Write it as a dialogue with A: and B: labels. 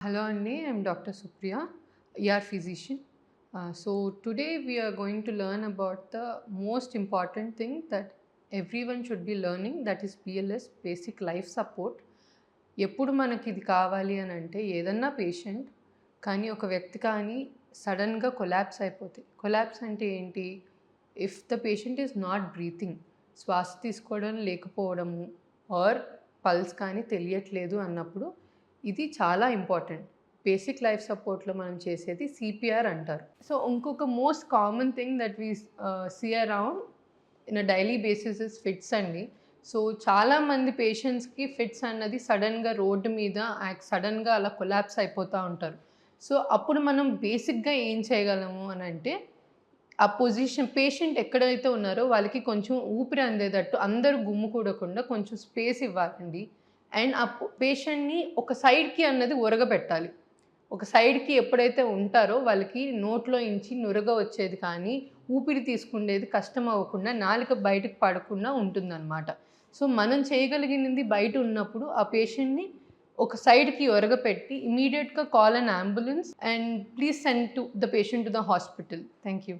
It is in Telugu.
A: Hello, Andy. I'm Dr. Supriya, ER physician. Today we are going to learn about the most important thing that everyone should be learning, that is BLS, basic life support. ఎప్పుడు మనకి ఇది కావాలి అని అంటే ఏదన్నా పేషెంట్ కానీ ఒక వ్యక్తి కానీ సడన్గా కొలాప్స్ అయిపోతాయి. కొలాప్స్ అంటే ఏంటి? If the patient is not breathing, శ్వాస తీసుకోవడం లేకపోవడము ఆర్ పల్స్ కానీ తెలియట్లేదు అన్నప్పుడు ఇది చాలా ఇంపార్టెంట్. బేసిక్ లైఫ్ సపోర్ట్‌లో మనం చేసేది సిపిఆర్ అంటారు. సో ఇంకొక most common thing that we see around in a daily basis is fits అండి. సో చాలామంది పేషెంట్స్‌కి ఫిట్స్ అన్నది సడన్‌గా రోడ్డు మీద సడన్‌గా అలా కొలాప్స్ అయిపోతూ ఉంటారు. సో అప్పుడు మనం బేసిక్‌గా ఏం చేయగలము అని అంటే, ఆ పొజిషన్ పేషెంట్ ఎక్కడైతే ఉన్నారో వాళ్ళకి కొంచెం ఊపిరి అందేటట్టు అందరూ గుమ్మికూడకుండా కొంచెం స్పేస్ ఇవ్వాలండి. అండ్ ఆ పేషెంట్‌ని ఒక సైడ్‌కి అన్నది ఒరగబెట్టాలి. ఒక సైడ్‌కి ఎప్పుడైతే ఉంటారో వాళ్ళకి నోట్లో నుంచి నురగ వచ్చేది కానీ, ఊపిరి తీసుకునేది కష్టం అవ్వకుండా, నాలుక బయటకు పడకుండా ఉంటుందన్నమాట. సో మనం చేయగలిగినది బయట ఉన్నప్పుడు ఆ పేషెంట్‌ని ఒక సైడ్‌కి ఒరగపెట్టి ఇమ్మీడియేట్‌గా call an ambulance and please send the patient to the hospital. Thank you.